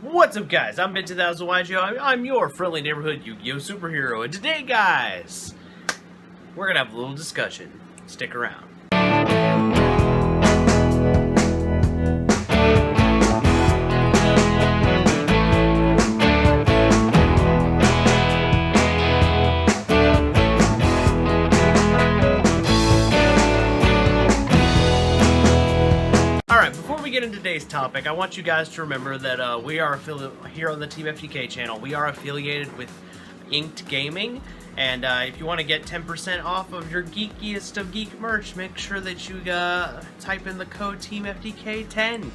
What's up, guys? I'm Ben2000 yugioh. I'm your friendly neighborhood Yu-Gi-Oh superhero, and today, guys, we're gonna have a little discussion. Stick around. Get into today's topic, I want you guys to remember that we are here on the Team FTK channel. We are affiliated with Inked Gaming, and if you want to get 10% off of your geekiest of geek merch, make sure that you type in the code Team FTK10.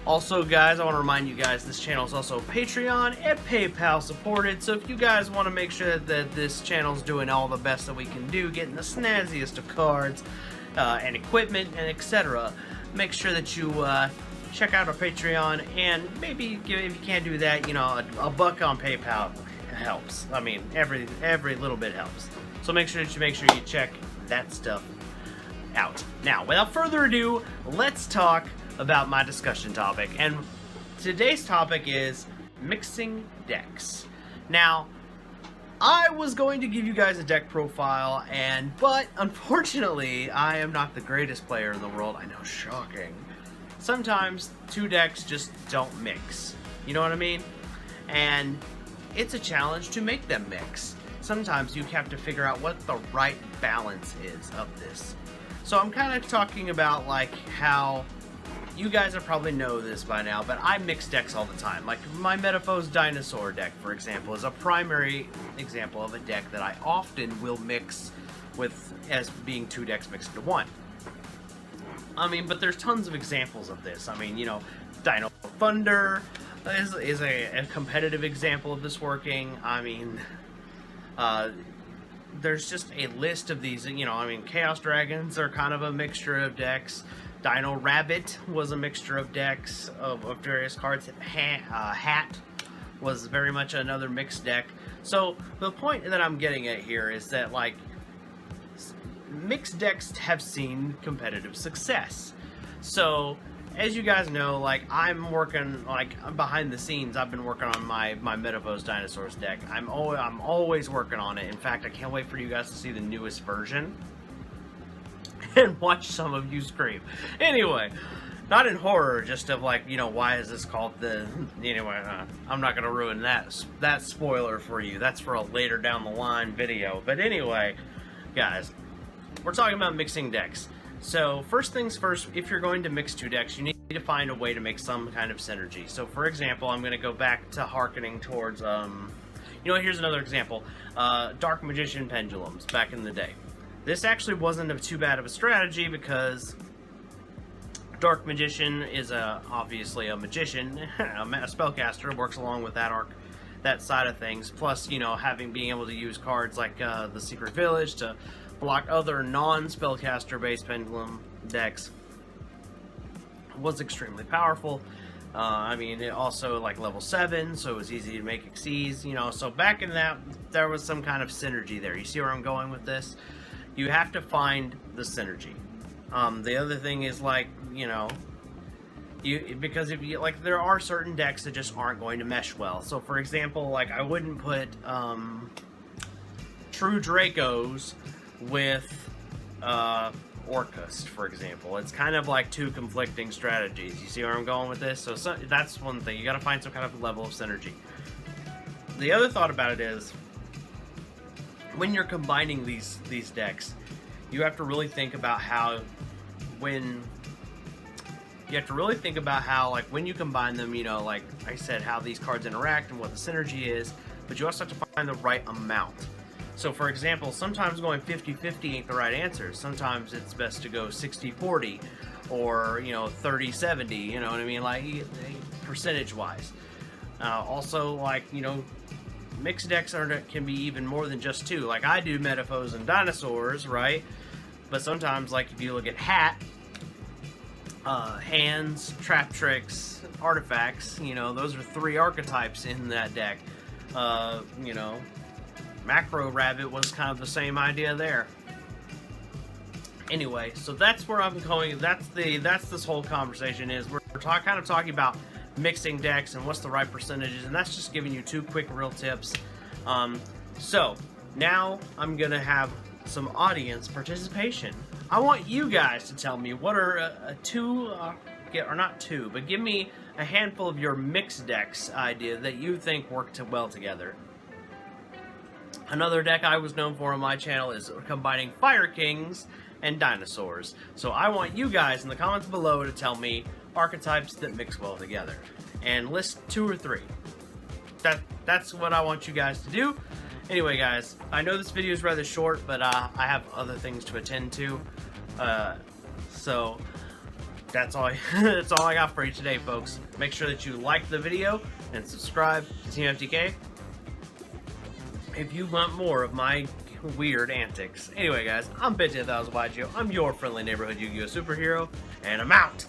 Also, guys, I want to remind you guys this channel is also Patreon and PayPal supported, so if you guys want to make sure that this channel is doing all the best that we can do, getting the snazziest of cards and equipment and etc., make sure that you check out our Patreon, and maybe if you can't do that, you know, a buck on PayPal helps. I mean, every little bit helps. So make sure you check that stuff out. Now, without further ado, let's talk about my discussion topic. And today's topic is mixing decks. Now, I was going to give you guys a deck profile, but unfortunately, I am not the greatest player in the world. I know, shocking. Sometimes two decks just don't mix. You know what I mean? And it's a challenge to make them mix. Sometimes you have to figure out what the right balance is of this. So I'm kind of talking about like how you guys probably know this by now, but I mix decks all the time. Like my Metaphos Dinosaur deck, for example, is a primary example of a deck that I often will mix with as being two decks mixed into one. I mean, but there's tons of examples of this. I mean, you know, Dino Thunder is a competitive example of this working. I mean, there's just a list of these, you know, I mean, Chaos Dragons are kind of a mixture of decks. Dino Rabbit was a mixture of decks of various cards. Hat was very much another mixed deck. So the point that I'm getting at here is that, like, mixed decks have seen competitive success. So as you guys know, like, I'm working, like, behind the scenes, I've been working on my Metaphos Dinosaurs deck. I'm always working on it. In fact, I can't wait for you guys to see the newest version and watch some of you scream. Anyway, not in horror, just of like, you know, why is this called the... Anyway, I'm not going to ruin that spoiler for you. That's for a later down the line video. But anyway, guys, we're talking about mixing decks. So first things first, if you're going to mix two decks, you need to find a way to make some kind of synergy. So for example, I'm going to go back to hearkening towards, you know, here's another example. Dark Magician Pendulums back in the day. This actually wasn't too bad of a strategy because Dark Magician is obviously a magician, a spellcaster, works along with that side of things. Plus, you know, being able to use cards like the Secret Village to block other non-spellcaster based pendulum decks was extremely powerful. I mean, it also like level 7, so it was easy to make Xyz, you know. So back in that, there was some kind of synergy there. You see where I'm going with this? You have to find the synergy. The other thing is, like, you know, because if you, like, there are certain decks that just aren't going to mesh well. So for example, like, I wouldn't put True Dracos with Orcust, for example. It's kind of like two conflicting strategies. You see where I'm going with this? So that's one thing. You got to find some kind of level of synergy. The other thought about it is, when you're combining these decks, you have to really think about how when you combine them, you know, like I said, how these cards interact and what the synergy is, but you also have to find the right amount. So for example, sometimes going 50-50 ain't the right answer. Sometimes it's best to go 60-40 or, you know, 30-70, you know what I mean, like percentage wise. Also, like, you know, mixed decks can be even more than just two. Like, I do Metaphors and Dinosaurs, right? But sometimes, like, if you look at Hat, Hands, Trap Tricks, Artifacts, you know, those are 3 archetypes in that deck. You know, Macro Rabbit was kind of the same idea there. Anyway, so that's where I'm going. That's this whole conversation is. We're kind of talking about mixing decks and what's the right percentages, and that's just giving you 2 quick real tips. So now I'm gonna have some audience participation. I want you guys to tell me what are or not two, but give me a handful of your mixed decks idea that you think work well together. Another deck I was known for on my channel is combining Fire Kings and Dinosaurs. So I want you guys in the comments below to tell me archetypes that mix well together. And list 2 or 3. That's what I want you guys to do. Anyway guys, I know this video is rather short, but I have other things to attend to. So that's all I got for you today, folks. Make sure that you like the video and subscribe to Team FTK if you want more of my weird antics. Anyway guys, I'm Benji1000 yugioh. I'm your friendly neighborhood Yu-Gi-Oh superhero, and I'm out.